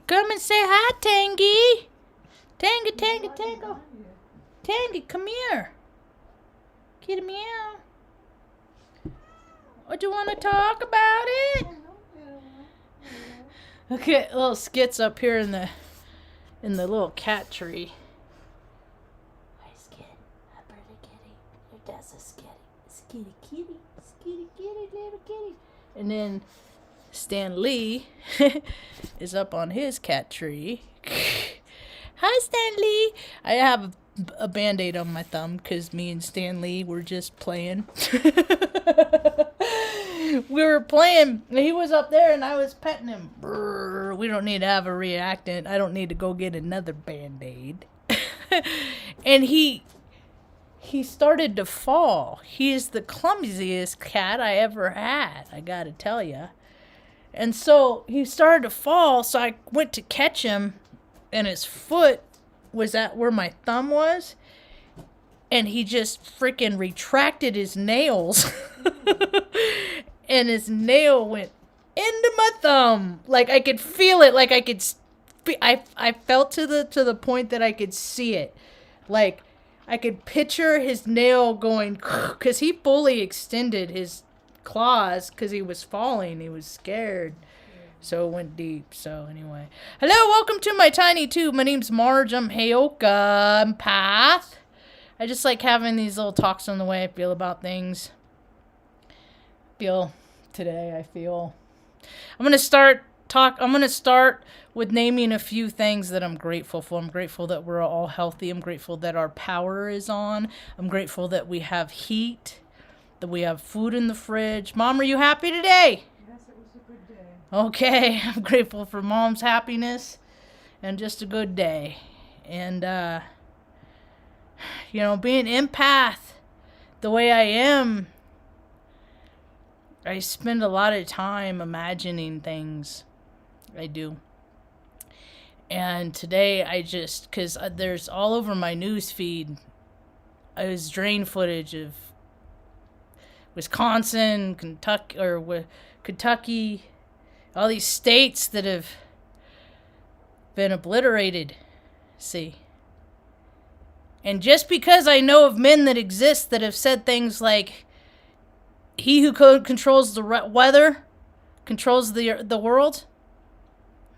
Come and say hi, Tangy. Tangy, Tangy, Tango. Tangy, come here. Kitty meow. What, you want to talk about it? Okay, little skits up here in the little cat tree. Hi, Skit. Hi, pretty kitty. Your dad's a skitty. Skitty kitty. Skitty kitty, little kitty. And then Stan Lee is up on his cat tree. Hi, Stan Lee. I have a Band-Aid on my thumb because me and Stan Lee were just playing. We were playing. He was up there and I was petting him. Brrr, we don't need to have a reactant. I don't need to go get another Band-Aid. And he started to fall. He is the clumsiest cat I ever had, I gotta tell you. And so he started to fall, so I went to catch him, and his foot was at where my thumb was, and he just freaking retracted his nails. And his nail went into my thumb. Like, I could feel it. Like, I could... I felt to the point that I could see it. Like, I could picture his nail going... Because he fully extended his claws because he was falling. He was scared. So it went deep. So, anyway. Hello, welcome to my tiny tube. My name's Marge. I'm Heyoka. I'm Path. I just like having these little talks on the way I feel about things. I'm gonna start with naming a few things that I'm grateful for. I'm grateful that we're all healthy. I'm grateful that our power is on. I'm grateful that we have heat, that we have food in the fridge. Mom, are you happy today? Yes, it was a good day. Okay, I'm grateful for Mom's happiness and just a good day. And being empath the way I am, I spend a lot of time imagining things. I do. And today because there's all over my news feed, it was drone footage of Wisconsin, Kentucky, all these states that have been obliterated. See. And just because I know of men that exist that have said things like, he who controls the weather controls the world,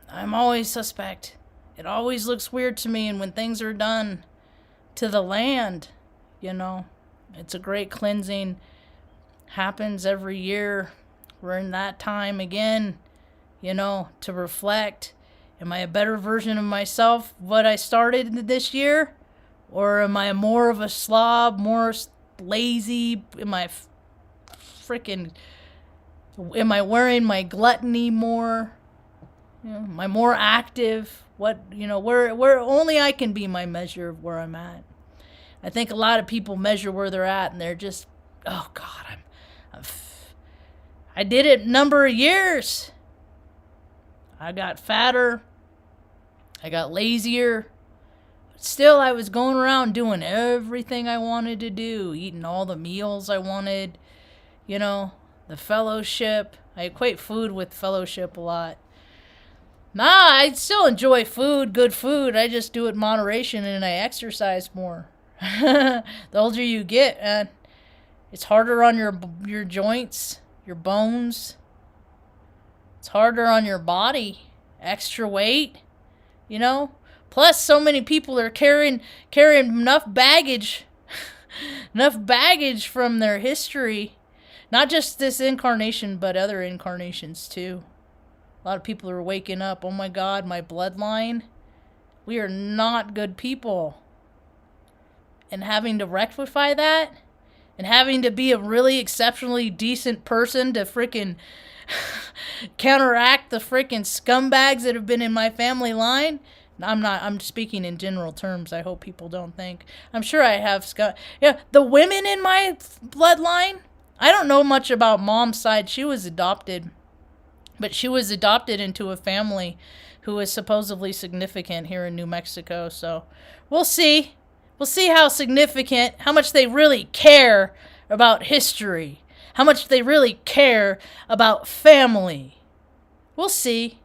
I'm always suspect. It always looks weird to me, and when things are done to the land, it's a great cleansing. Happens every year. We're in that time again, to reflect. Am I a better version of myself, what I started this year? Or am I more of a slob, more lazy? Am I wearing my gluttony more? Am I more active? Where only I can be my measure of where I'm at. I think a lot of people measure where they're at and they're just, oh God, I did it a number of years. I got fatter. I got lazier. Still, I was going around doing everything I wanted to do, eating all the meals I wanted, the fellowship. I equate food with fellowship a lot. I still enjoy food, good food. I just do it in moderation and I exercise more. The older you get, man, it's harder on your joints, your bones. It's harder on your body. Extra weight, Plus, so many people are carrying enough baggage from their history. Not just this incarnation, but other incarnations too. A lot of people are waking up. Oh my God, my bloodline. We are not good people. And having to rectify that, and having to be a really exceptionally decent person to freaking counteract the freaking scumbags that have been in my family line. I'm speaking in general terms. I hope people don't think. I'm sure I have the women in my bloodline. I don't know much about Mom's side. She was adopted. But she was adopted into a family who is supposedly significant here in New Mexico. So we'll see. We'll see how significant, how much they really care about history. How much they really care about family. We'll see.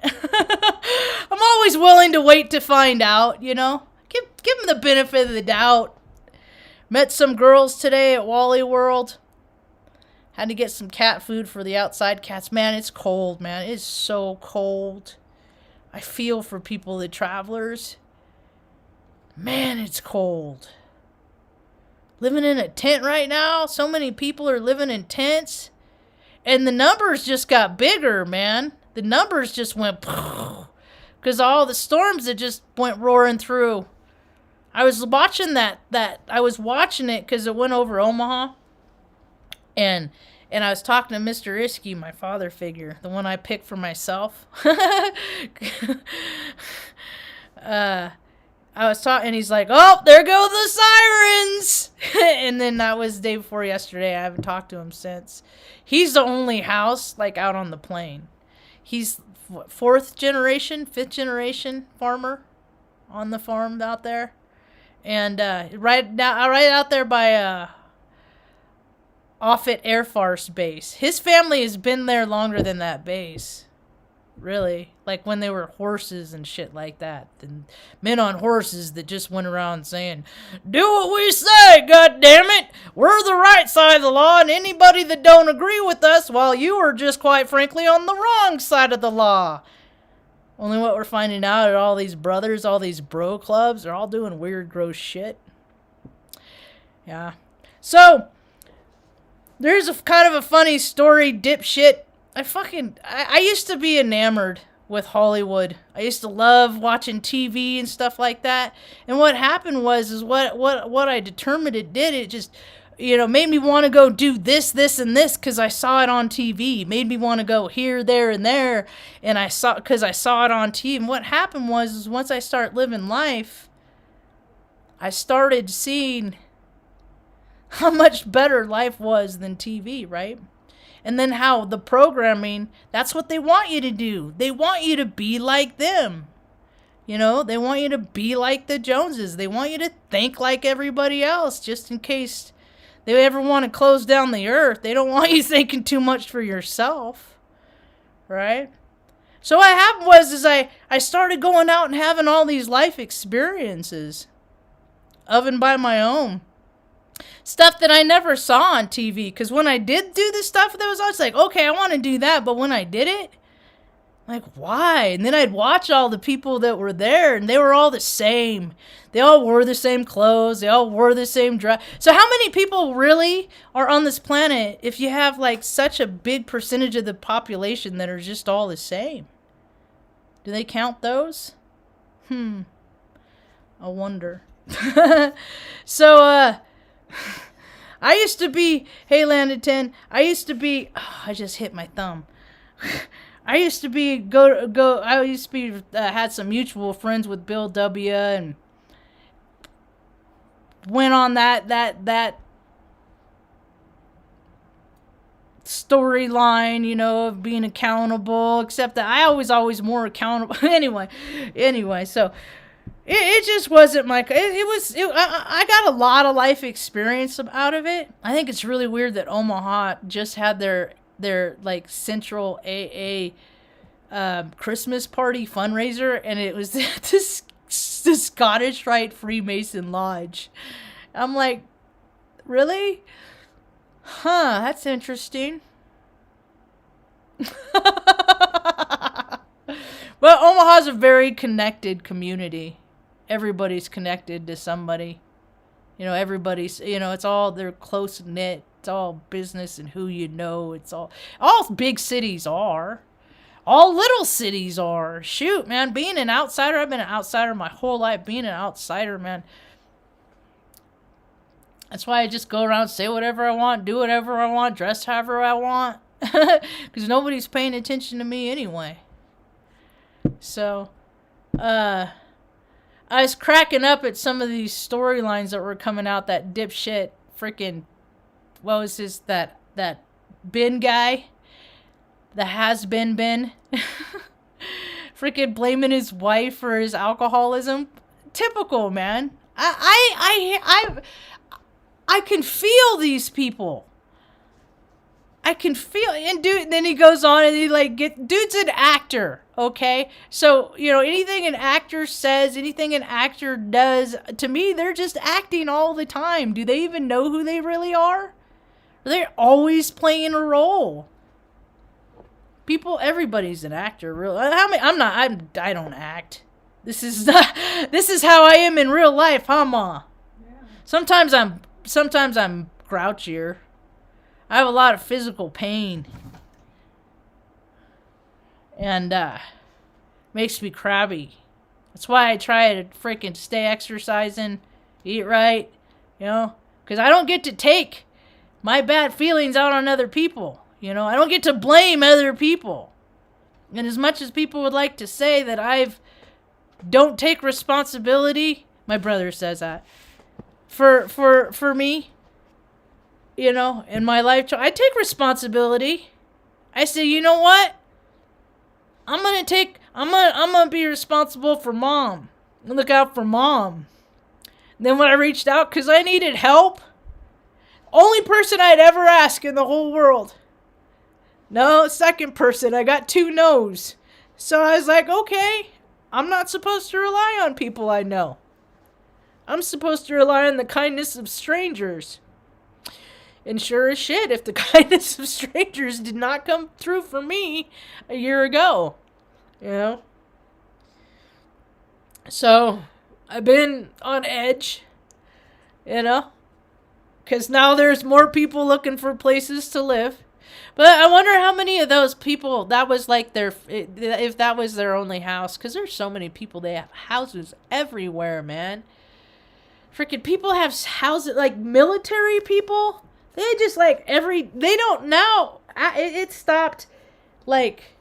I'm always willing to wait to find out, you know? Give them the benefit of the doubt. Met some girls today at Wally World. Had to get some cat food for the outside cats. Man, it's cold, man. It's so cold. I feel for people, the travelers. Man, it's cold. Living in a tent right now. So many people are living in tents. And the numbers just got bigger, man. The numbers just went... Because all the storms that just went roaring through. I was watching I was watching it because it went over Omaha. And I was talking to Mr. Iskey, my father figure, the one I picked for myself. I was talking, and he's like, "Oh, there go the sirens!" And then that was the day before yesterday. I haven't talked to him since. He's the only house, like, out on the plain. He's fifth generation farmer on the farm out there. And right out there by Offutt Air Force Base. His family has been there longer than that base. Really. Like when they were horses and shit like that. And men on horses that just went around saying, "Do what we say, goddammit! We're the right side of the law, and anybody that don't agree with us, well, you are just quite frankly on the wrong side of the law." Only what we're finding out are all these brothers, all these bro clubs, they're all doing weird, gross shit. Yeah. So, there's a kind of a funny story, dipshit. I used to be enamored with Hollywood. I used to love watching TV and stuff like that. And what happened was what I determined it did, it just, made me want to go do this, and this because I saw it on TV. Made me want to go here, there, and there. And because I saw it on TV. And what happened was once I started living life, I started seeing how much better life was than TV, right? And then how the programming, that's what they want you to do. They want you to be like them. They want you to be like the Joneses. They want you to think like everybody else just in case they ever want to close down the earth. They don't want you thinking too much for yourself. Right? So what happened was I started going out and having all these life experiences of and by my own. Stuff that I never saw on TV. Because when I did do the stuff that was on, it's like, okay, I want to do that. But when I did it, like, why? And then I'd watch all the people that were there, and they were all the same. They all wore the same clothes. They all wore the same dress. So how many people really are on this planet if you have, like, such a big percentage of the population that are just all the same? Do they count those? I wonder. So, I used to be, hey Landed 10, I used to be, I just hit my thumb. I used to be, had some mutual friends with Bill W. and went on that storyline, of being accountable, except that I was always more accountable. anyway, so it just wasn't my... I got a lot of life experience out of it. I think it's really weird that Omaha just had their like central AA Christmas party fundraiser, and it was the Scottish Rite Freemason Lodge. I'm like, really? That's interesting. Well, Omaha's a very connected community. Everybody's connected to somebody. Everybody's, it's all, they're close knit. It's all business and who you know. It's all big cities are. All little cities are. Shoot, man, being an outsider, I've been an outsider my whole life. Being an outsider, man. That's why I just go around, say whatever I want, do whatever I want, dress however I want. Because nobody's paying attention to me anyway. So, I was cracking up at some of these storylines that were coming out. That dipshit freaking, what was his, that Ben guy? The has-been Ben. Freaking blaming his wife for his alcoholism. Typical, man. I can feel these people. I can feel, and dude, then he goes on and he like dude's an actor, okay? So, you know, anything an actor says, anything an actor does, to me, they're just acting all the time. Do they even know who they really are? They're always playing a role. Everybody's an actor, really. I don't act. This is how I am in real life, huh, Ma? Yeah. Sometimes I'm grouchier. I have a lot of physical pain. And makes me crabby. That's why I try to freaking stay exercising, eat right, you know, because I don't get to take my bad feelings out on other people. You know, I don't get to blame other people. And as much as people would like to say that don't take responsibility, my brother says that, for me, you know, in my life, I take responsibility. I say, you know what? I'm gonna be responsible for Mom. Look out for Mom. And then when I reached out because I needed help, only person I'd ever ask in the whole world. No, second person. I got 2 no's. So I was like, okay, I'm not supposed to rely on people I know. I'm supposed to rely on the kindness of strangers. And sure as shit, if the kindness of strangers did not come through for me a year ago, you know. So I've been on edge, you know, because now there's more people looking for places to live. But I wonder how many of those people, that was like if that was their only house. Because there's so many people, they have houses everywhere, man. Freaking people have houses, like military people. They just like they don't now. It stopped like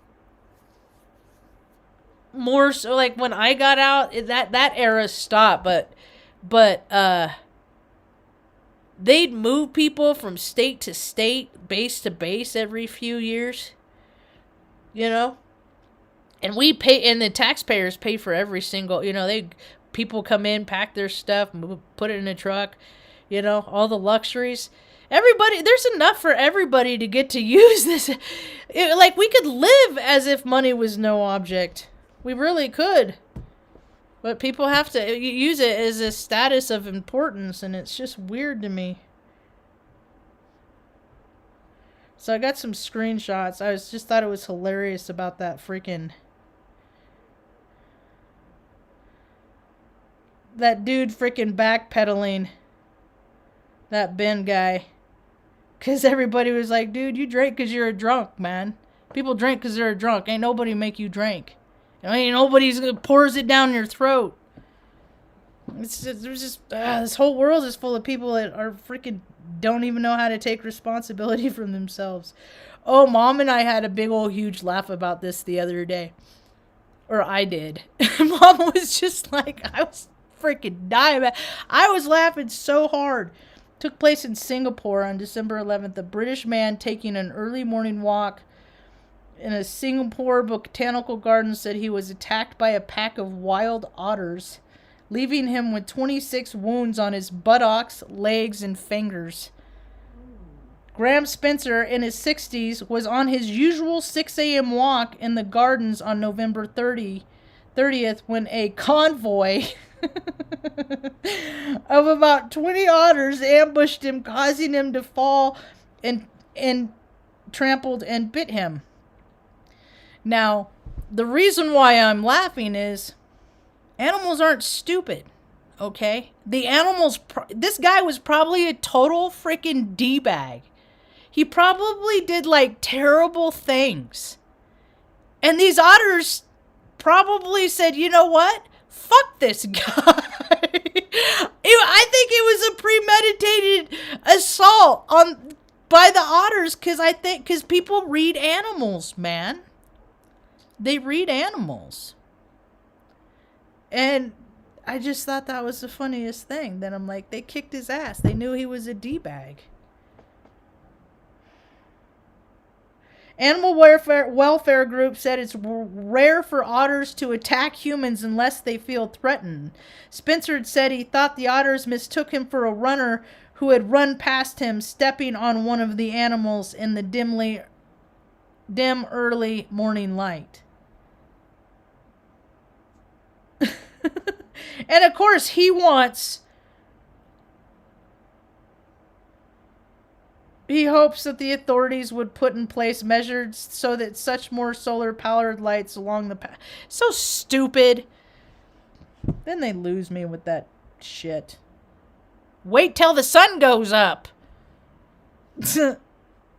more so like when I got out, that era stopped. But they'd move people from state to state, base to base every few years, you know, and and the taxpayers pay for every single, you know, people come in, pack their stuff, put it in a truck, you know, all the luxuries. There's enough for everybody to get to use this. Like, we could live as if money was no object. We really could. But people have to use it as a status of importance, and it's just weird to me. So I got some screenshots. I just thought it was hilarious about that that dude freaking backpedaling. That Ben guy. Because everybody was like, dude, you drink because you're a drunk, man. People drink because they're a drunk. Ain't nobody make you drink. Ain't nobody's pours it down your throat. This whole world is full of people that are freaking don't even know how to take responsibility from themselves. Oh, Mom and I had a big old huge laugh about this the other day. Or I did. Mom was just like, I was freaking dying. I was laughing so hard. Took place in Singapore on December 11th. A British man taking an early morning walk in a Singapore botanical garden said he was attacked by a pack of wild otters, leaving him with 26 wounds on his buttocks, legs, and fingers. Graham Spencer, in his 60s, was on his usual 6 a.m. walk in the gardens on November 30th when a convoy of about 20 otters ambushed him, causing him to fall and trampled and bit him. Now, the reason why I'm laughing is animals aren't stupid, okay? This guy was probably a total freaking D-bag. He probably did like terrible things. And these otters probably said, you know what? Fuck this guy. I think it was a premeditated assault by the otters because people read animals, man. They read animals. And I just thought that was the funniest thing. Then I'm like, they kicked his ass. They knew he was a D-bag. Animal welfare group said it's rare for otters to attack humans unless they feel threatened. Spencer said he thought the otters mistook him for a runner who had run past him, stepping on one of the animals in the dim early morning light. And of course he hopes that the authorities would put in place measures so that such more solar powered lights along the path. So stupid. Then they lose me with that shit. Wait till the sun goes up.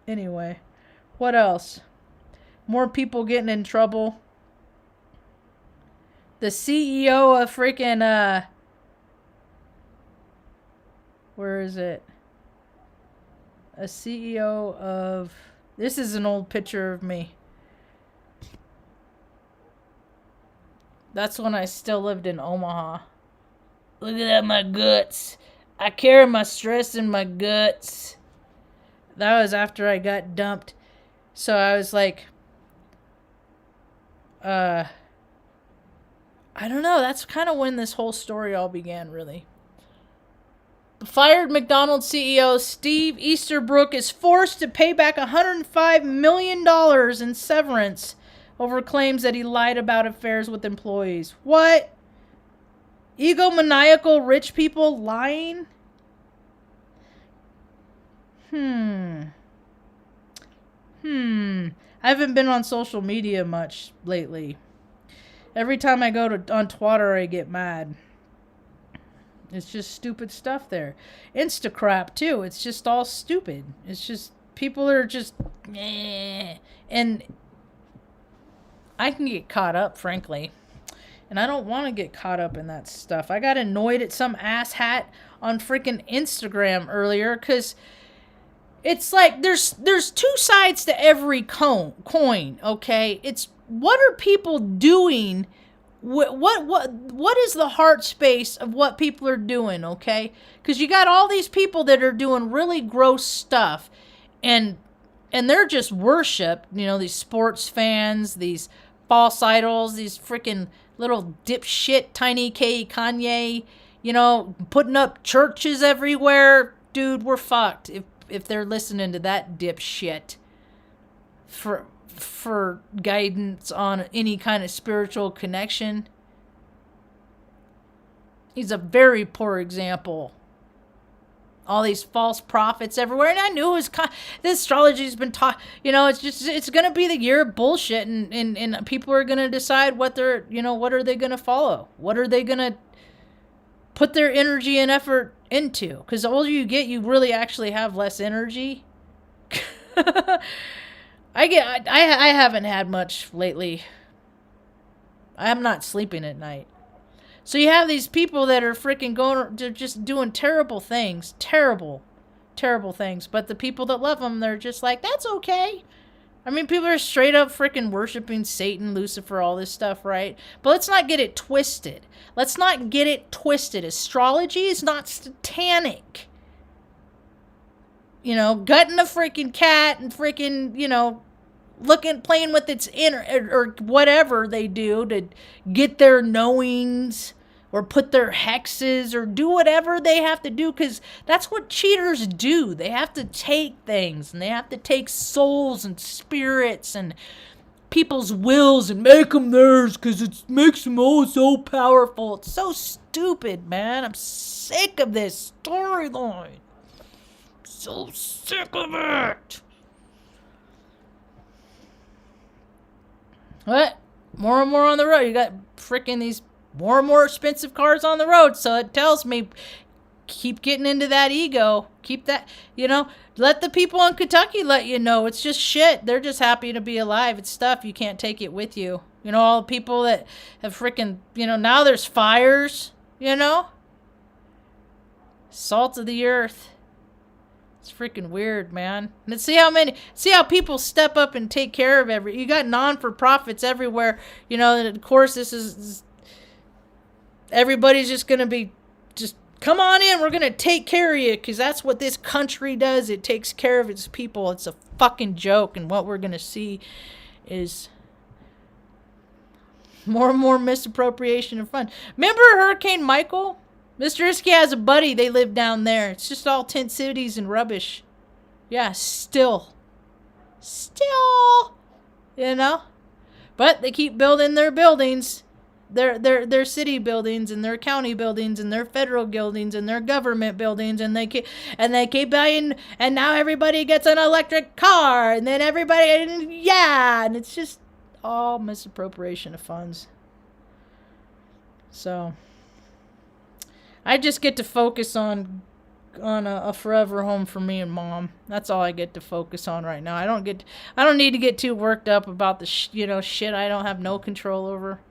Anyway, what else? More people getting in trouble. The CEO of freaking, where is it? A CEO of, this is an old picture of me. That's when I still lived in Omaha. Look at that, my guts. I carry my stress in my guts. That was after I got dumped. So I was like, I don't know. That's kind of when this whole story all began, really. The fired McDonald's CEO Steve Easterbrook is forced to pay back $105 million in severance over claims that he lied about affairs with employees. What? Egomaniacal rich people lying? I haven't been on social media much lately. Every time I go on Twitter, I get mad. It's just stupid stuff there. Instacrap, too. It's just all stupid. It's just, people are just, and I can get caught up, frankly. And I don't want to get caught up in that stuff. I got annoyed at some asshat on freaking Instagram earlier because it's like there's two sides to every coin, okay? It's what are people doing? What is the heart space of what people are doing, okay? Because you got all these people that are doing really gross stuff, and they're just worship, these sports fans, these false idols, these freaking little dipshit Tiny K Kanye, putting up churches everywhere. Dude, we're fucked if they're listening to that dipshit for guidance on any kind of spiritual connection. He's a very poor example. All these false prophets everywhere, and I knew it was this astrology's been taught. It's gonna be the year of bullshit, and people are gonna decide what they're what are they gonna follow, what are they gonna put their energy and effort into. Because the older you get, you really actually have less energy. I haven't had much lately. I'm not sleeping at night. So you have these people that are freaking they're just doing terrible things. Terrible things. But the people that love them, they're just like, that's okay. I mean, people are straight up freaking worshiping Satan, Lucifer, all this stuff, right? But let's not get it twisted. Astrology is not satanic. Gutting a freaking cat and freaking, playing with its inner, or whatever they do to get their knowings or put their hexes or do whatever they have to do, because that's what cheaters do. They have to take things, and they have to take souls and spirits and people's wills and make them theirs because it makes them all so powerful. It's so stupid, man. I'm sick of this storyline. So sick of it. What? More and more on the road. You got freaking these more and more expensive cars on the road. So it tells me, keep getting into that ego. Keep that, let the people in Kentucky let you know. It's just shit. They're just happy to be alive. It's stuff. You can't take it with you. All the people that have freaking, now there's fires, salt of the earth. It's freaking weird, man. And see how people step up and take care of you got non-for-profits everywhere. Of course, this is everybody's just going to be, just come on in. We're going to take care of you because that's what this country does. It takes care of its people. It's a fucking joke. And what we're going to see is more and more misappropriation of funds. Remember Hurricane Michael? Mr. Iskey has a buddy. They live down there. It's just all tent cities and rubbish. Yeah, still. You know? But they keep building their buildings. Their city buildings and their county buildings and their federal buildings and their government buildings, and they keep buying, and now everybody gets an electric car, and then everybody, and it's just all misappropriation of funds. So I just get to focus on a forever home for me and Mom. That's all I get to focus on right now. I don't need to get too worked up about the shit I don't have no control over.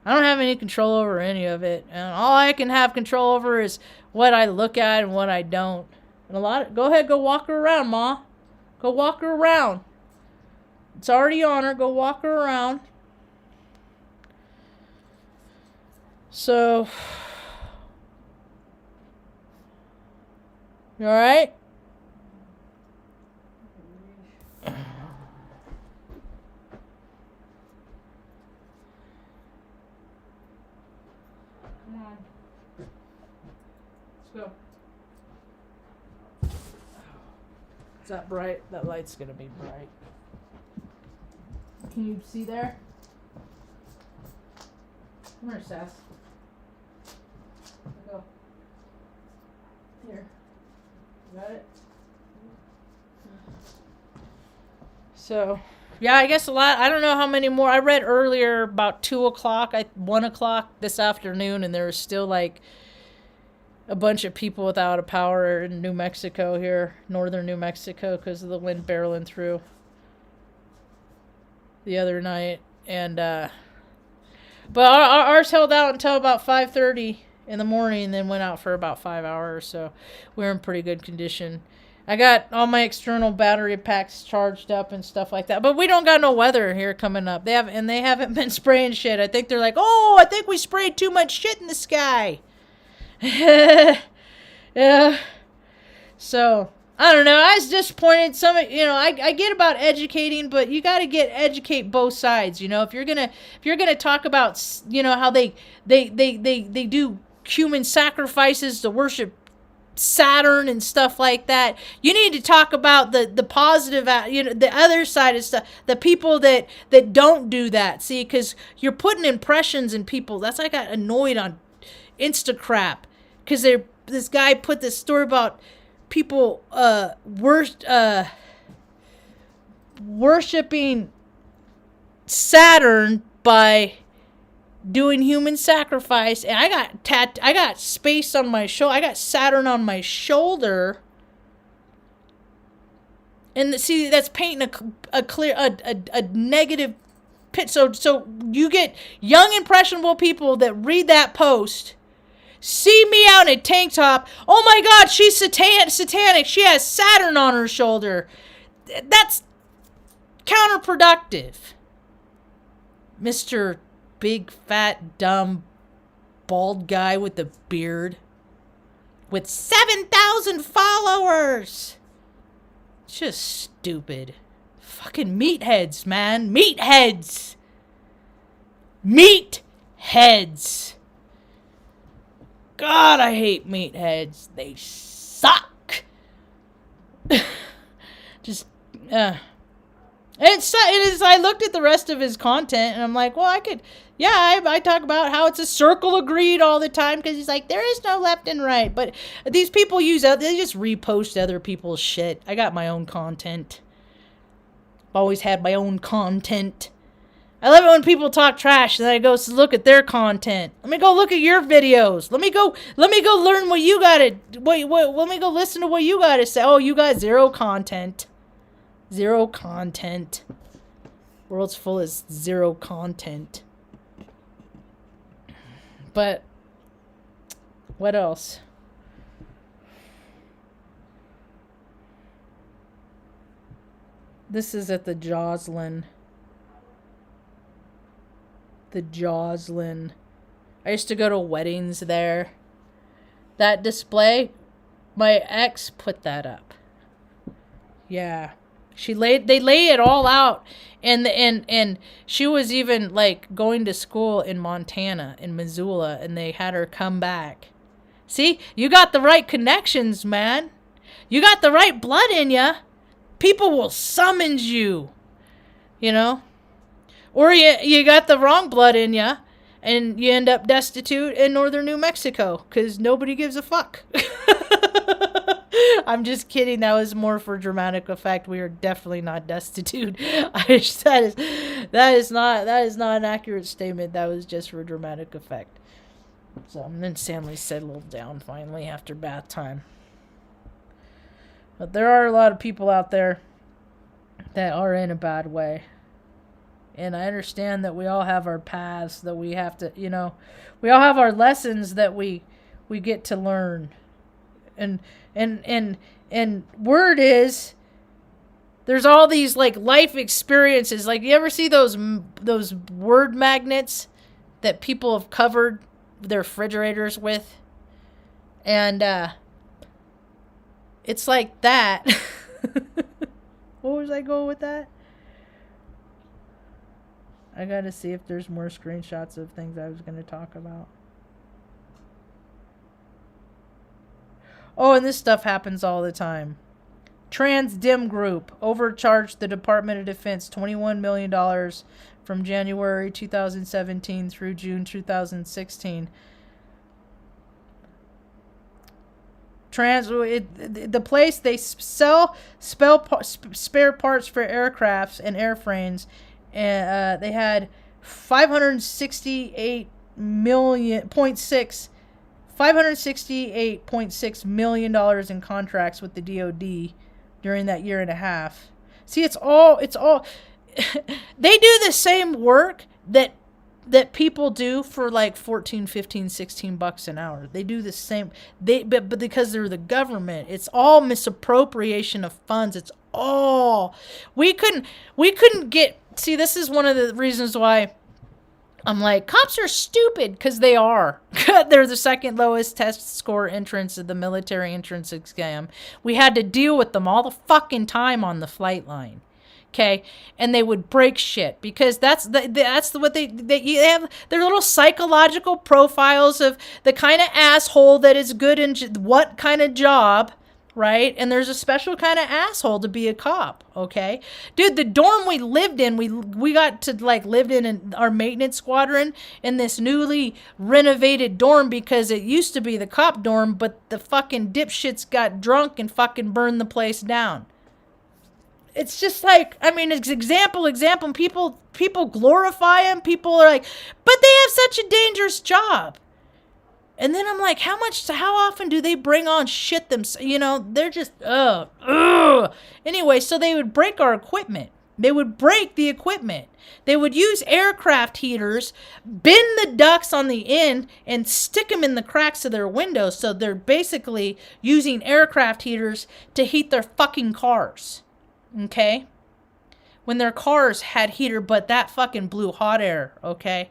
I don't have any control over any of it, and all I can have control over is what I look at and what I don't. And go ahead, go walk her around, Ma. Go walk her around. It's already on her. Go walk her around. So, you all right? Come on. Let's go. Is that bright? That light's gonna be bright. Can you see there? Come here, Sass. Go. Here. Got it? So, yeah, I guess a lot. I don't know how many more. I read earlier about 2 o'clock, 1 o'clock this afternoon, and there was still like a bunch of people without a power in New Mexico here, northern New Mexico, because of the wind barreling through the other night. And, but ours held out until about 5:30 in the morning, and then went out for about 5 hours, so we're in pretty good condition. I got all my external battery packs charged up and stuff like that, but we don't got no weather here coming up. They haven't been spraying shit. I think they're like, I think we sprayed too much shit in the sky. Yeah. So I don't know. I was disappointed. I get about educating, but you got to educate both sides. If you're gonna talk about how they do human sacrifices to worship Saturn and stuff like that, you need to talk about the positive, the other side of stuff, the people that don't do that. See, because you're putting impressions in people. That's why I got annoyed on Instacrap, because this guy put this story about people worshiping Saturn by doing human sacrifice, and I got space on my shoulder. I got Saturn on my shoulder, and see, that's painting a clear a negative pit. So you get young impressionable people that read that post, see me out in a tank top. Oh my God, she's satanic. She has Saturn on her shoulder. That's counterproductive, Mr. Big, fat, dumb, bald guy with the beard with 7,000 followers. It's just stupid. Fucking meatheads, man. Meatheads. Meatheads. God, I hate meatheads. They suck. Just, I looked at the rest of his content, and I'm like, well, I talk about how it's a circle of greed all the time, because he's like, there is no left and right. But these people they just repost other people's shit. I got my own content. I've always had my own content. I love it when people talk trash, and then I go look at their content. Let me go look at your videos. Let me go learn what you got to, let me go listen to what you got to say. Oh, you got zero content. Zero content. World's full of zero content. But what else? This is at the Joslin. The Joslin. I used to go to weddings there. That display, my ex put that up. Yeah. They lay it all out, and she was even like going to school in Montana, in Missoula, and they had her come back See, you got the right connections, man. You got the right blood in you. People will summons you, you know? Or you got the wrong blood in you, and you end up destitute in northern New Mexico, because nobody gives a fuck. I'm just kidding. That was more for dramatic effect. We are definitely not destitute. That is not an accurate statement. That was just for dramatic effect. So, and then Stanley settled down finally after bath time. But there are a lot of people out there that are in a bad way. And I understand that we all have our paths that we have to, we all have our lessons that we get to learn. And word is, there's all these like life experiences. Like, you ever see those word magnets that people have covered their refrigerators with? And it's like that. What was I going with that? I gotta see if there's more screenshots of things I was gonna talk about. Oh, and this stuff happens all the time. Trans Dim Group overcharged the Department of Defense $21 million from January 2017 through June 2016. The place, they sell spare parts for aircrafts and airframes, and they had $568.6 million in contracts with the DoD during that year and a half. See, it's all they do the same work that people do for like 14, 15, 16 bucks an hour. They do the same. But because they're the government, it's all misappropriation of funds. It's all we couldn't get. See, this is one of the reasons why I'm like, cops are stupid, because they are. They're the second lowest test score entrance of the military entrance exam. We had to deal with them all the fucking time on the flight line. Okay, and they would break shit because that's what they have their little psychological profiles of the kind of asshole that is good in what kind of job, right? And there's a special kind of asshole to be a cop. Okay, dude, the dorm we lived in, we got to like lived in our maintenance squadron in this newly renovated dorm because it used to be the cop dorm, but the fucking dipshits got drunk and fucking burned the place down. It's just like, I mean, it's example. People glorify them. People are like, but they have such a dangerous job. And then I'm like, how often do they bring on shit themselves? They're just, Anyway, so they would break our equipment. They would break the equipment. They would use aircraft heaters, bend the ducts on the end, and stick them in the cracks of their windows. So they're basically using aircraft heaters to heat their fucking cars. Okay, when their cars had heater, but that fucking blew hot air. Okay,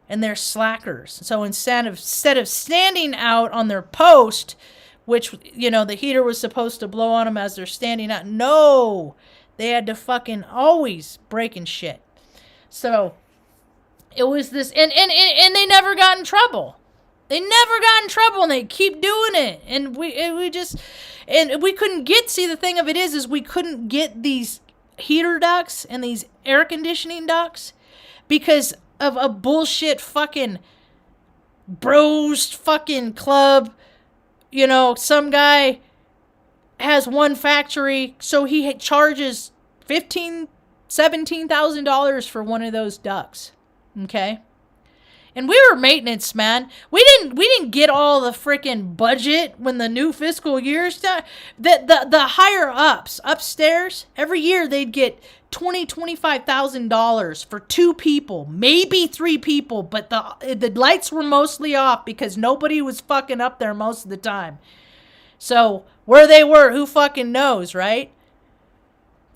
and they're slackers. So instead of standing out on their post, which the heater was supposed to blow on them as they're standing out, no, they had to fucking always breaking shit. So it was this, and they never got in trouble. They never got in trouble, and they keep doing it. And we couldn't get, see, the thing of it is we couldn't get these heater ducts and these air conditioning ducts because of a bullshit fucking bros fucking club. Some guy has one factory, so he charges $17,000 for one of those ducts. Okay? And we were maintenance, man. We didn't get all the freaking budget when the new fiscal year started. The higher ups upstairs, every year they'd get $25,000 for 2 people, maybe 3 people, but the lights were mostly off because nobody was fucking up there most of the time. So where they were, who fucking knows, right?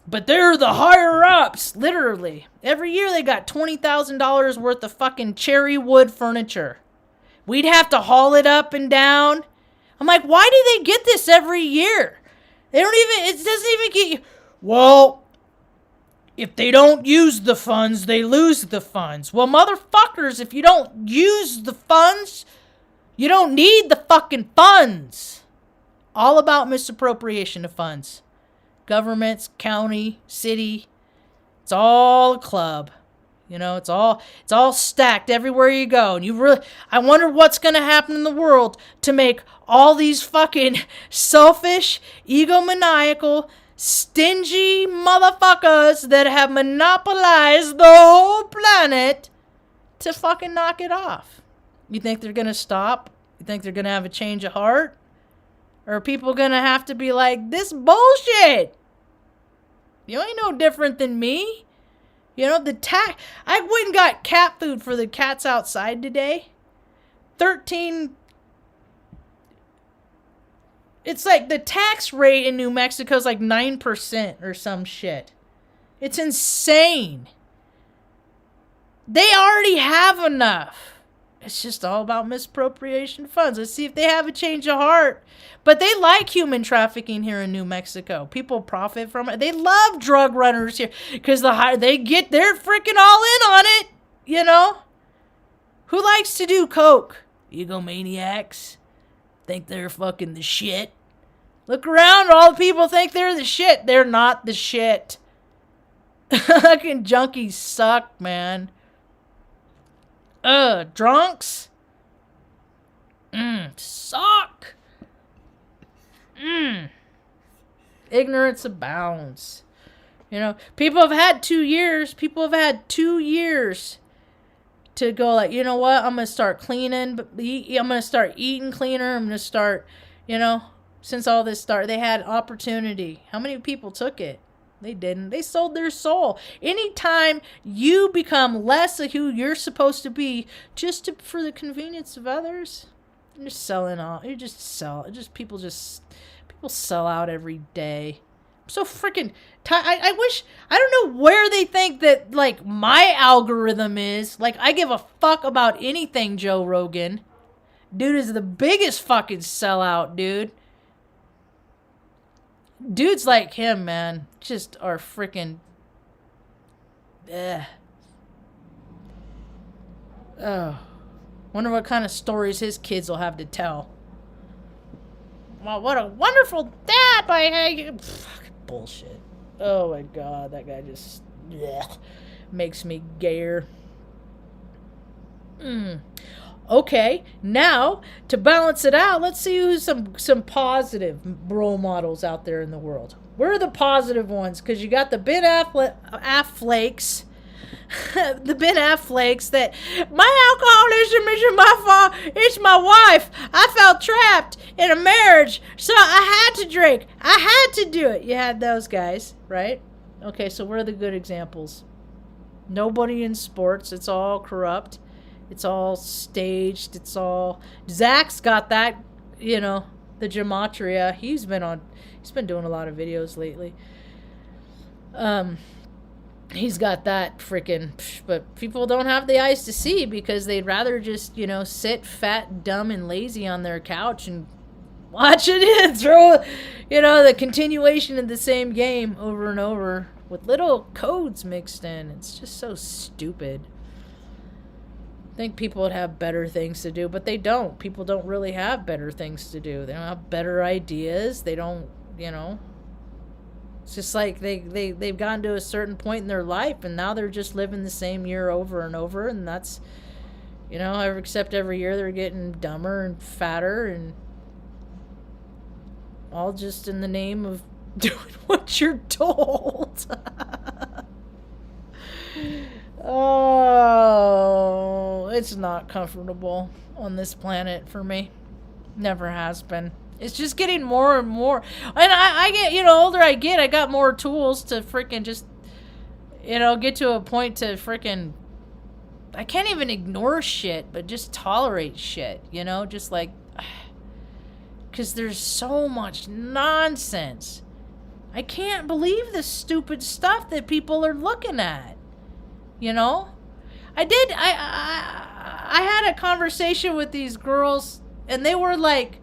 But they're the higher ups, literally. Every year they got $20,000 worth of fucking cherry wood furniture. We'd have to haul it up and down. I'm like, why do they get this every year? It doesn't even get you. Well, if they don't use the funds, they lose the funds. Well, motherfuckers, if you don't use the funds, You don't need the fucking funds. All about misappropriation of funds. Governments, county, city. It's all a club. You know, it's all stacked everywhere you go. And I wonder what's going to happen in the world to make all these fucking selfish, egomaniacal, stingy motherfuckers that have monopolized the whole planet to fucking knock it off. You think they're going to stop? You think they're going to have a change of heart? Or are people going to have to be like, this bullshit? You ain't no different than me. You know, I went and got cat food for the cats outside today. 13. It's like the tax rate in New Mexico is like 9% or some shit. It's insane. They already have enough. It's just all about misappropriation funds. Let's see if they have a change of heart. But they like human trafficking here in New Mexico. People profit from it. They love drug runners here because they're freaking all in on it. You know? Who likes to do coke? Egomaniacs. Think they're fucking the shit. Look around. All the people think they're the shit. They're not the shit. Fucking junkies suck, man. Drunks? Suck. Ignorance abounds. You know, people have had 2 years. People have had 2 years to go like, you know what? I'm going to start cleaning. I'm going to start eating cleaner. I'm going to start, you know, since all this started, they had opportunity. How many people took it? They didn't. They sold their soul. Anytime you become less of who you're supposed to be for the convenience of others, you're just selling out. You just sell. People sell out every day. I'm so freaking tired. I don't know where they think that, like, my algorithm is. Like, I give a fuck about anything, Joe Rogan. Dude is the biggest fucking sellout, dude. Dudes like him, man, just are freaking... Oh. Wonder what kind of stories his kids will have to tell. Well, what a wonderful dad I had. Bullshit. Oh my god, that guy just... makes me gayer. Okay, now, to balance it out, let's see who's some positive role models out there in the world. Where are the positive ones? Because you got the Ben Afflecks. The Ben Afflecks that, my alcoholism isn't my fault, it's my wife. I felt trapped in a marriage, so I had to drink. I had to do it. You had those guys, right? Okay, so where are the good examples? Nobody in sports. It's all corrupt. It's all staged. It's all... Zach's got that, you know, the gematria. He's been doing a lot of videos lately. He's got that freaking... But people don't have the eyes to see because they'd rather just, you know, sit fat, dumb, and lazy on their couch and watch it and throw, you know, the continuation of the same game over and over with little codes mixed in. It's just so stupid. I think people would have better things to do, but they don't. People don't really have better things to do. They don't have better ideas. They don't, you know. It's just like they've gotten to a certain point in their life, and now they're just living the same year over and over, and that's, you know, except every year they're getting dumber and fatter, and all just in the name of doing what you're told. Oh, it's not comfortable on this planet for me. Never has been. It's just getting more and more. And I get, you know, older I get, I got more tools to freaking just, you know, get to a point to freaking, I can't even ignore shit, but just tolerate shit, you know, just like, because there's so much nonsense. I can't believe the stupid stuff that people are looking at. You know, I had a conversation with these girls, and they were like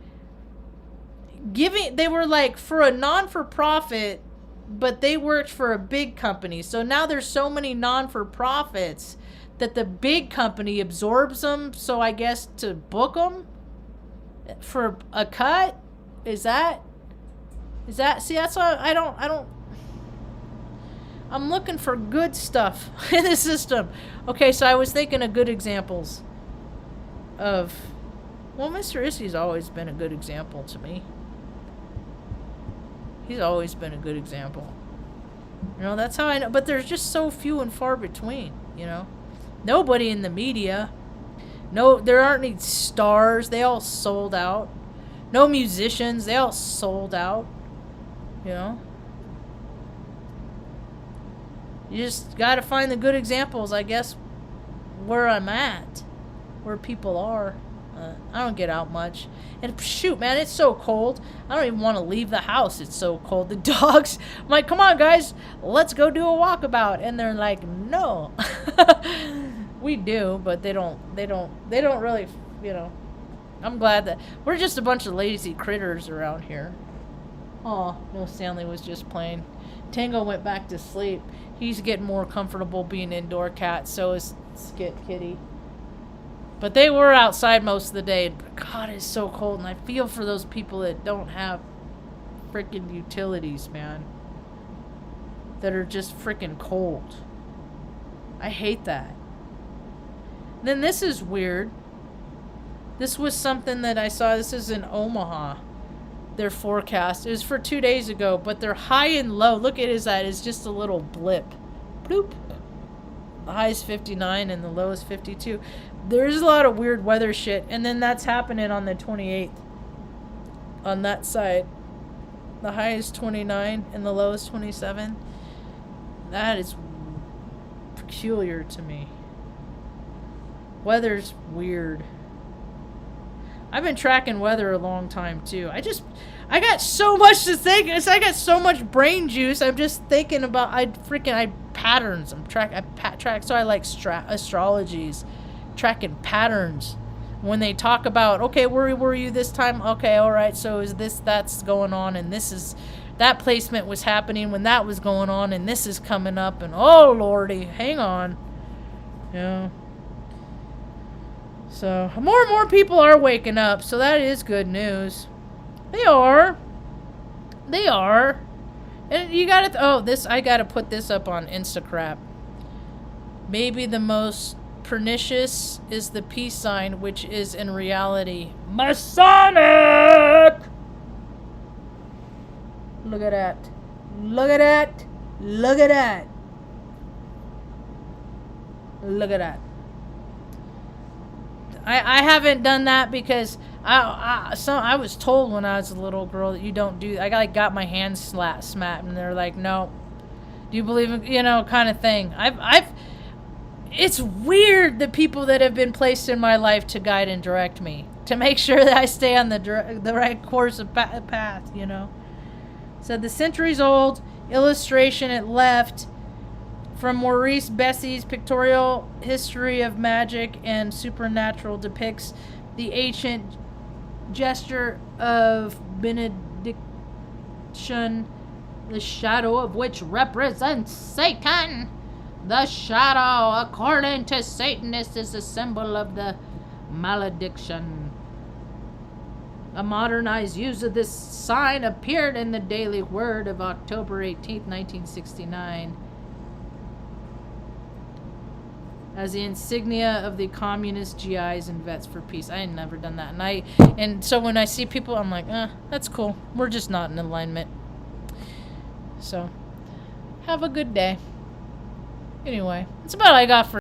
for a non-for-profit, but they worked for a big company. So now there's so many non-for-profits that the big company absorbs them. So I guess to book them, For a cut? Is that see, that's why I don't I'm looking for good stuff in the system. Okay, so I was thinking of good examples of, well, Mr. Issy's always been a good example to me. He's always been a good example. You know, that's how I know. But there's just so few and far between, you know. Nobody in the media. No, there aren't any stars. They all sold out. No musicians. They all sold out. You know. You just got to find the good examples, I guess, where I'm at. Where people are. I don't get out much. And shoot, man, it's so cold. I don't even want to leave the house. It's so cold. The dogs, I'm like, come on, guys, let's go do a walkabout. And they're like, no. We do, but they don't really, you know. I'm glad that we're just a bunch of lazy critters around here. Oh, no, Stanley was just playing. Tango went back to sleep. He's getting more comfortable being indoor cat. So is Skit Kitty. But they were outside most of the day. God, it's so cold. And I feel for those people that don't have freaking utilities, man. That are just freaking cold. I hate that. Then this is weird. This was something that I saw. This is in Omaha. Their forecast. It was for 2 days ago. But their high and low. Look at that. It's just a little blip. Bloop. The high is 59 and the low is 52. There's a lot of weird weather shit. And then that's happening on the 28th. On that side. The high is 29 and the low is 27. That is peculiar to me. Weather's weird. I've been tracking weather a long time too. I got so much to think. I got so much brain juice. I'm just thinking about I patterns. So I like astrologies, tracking patterns. When they talk about, okay, where were you this time? Okay, all right. So is that's going on, and that placement was happening when that was going on, and this is coming up, and oh lordy, hang on, yeah. So more and more people are waking up, so that is good news. They are. And you gotta, I gotta put this up on Instagram. Maybe the most pernicious is the peace sign, which is in reality Masonic! Look at that. Look at that. Look at that. Look at that. I haven't done that because I was told when I was a little girl that you don't do. I got my hands smacked, and they're like, no. Do you believe in kind of thing? It's weird the people that have been placed in my life to guide and direct me, to make sure that I stay on the right course of path. So the centuries old illustration at left. From Maurice Bessie's Pictorial History of Magic and Supernatural depicts the ancient gesture of benediction, the shadow of which represents Satan. The shadow, according to Satanists, is a symbol of the malediction. A modernized use of this sign appeared in the Daily Word of October 18th, 1969. As the insignia of the communist GIs and vets for peace. I ain't never done that. And so when I see people, I'm like, that's cool. We're just not in alignment. So, have a good day. Anyway, that's about all I got for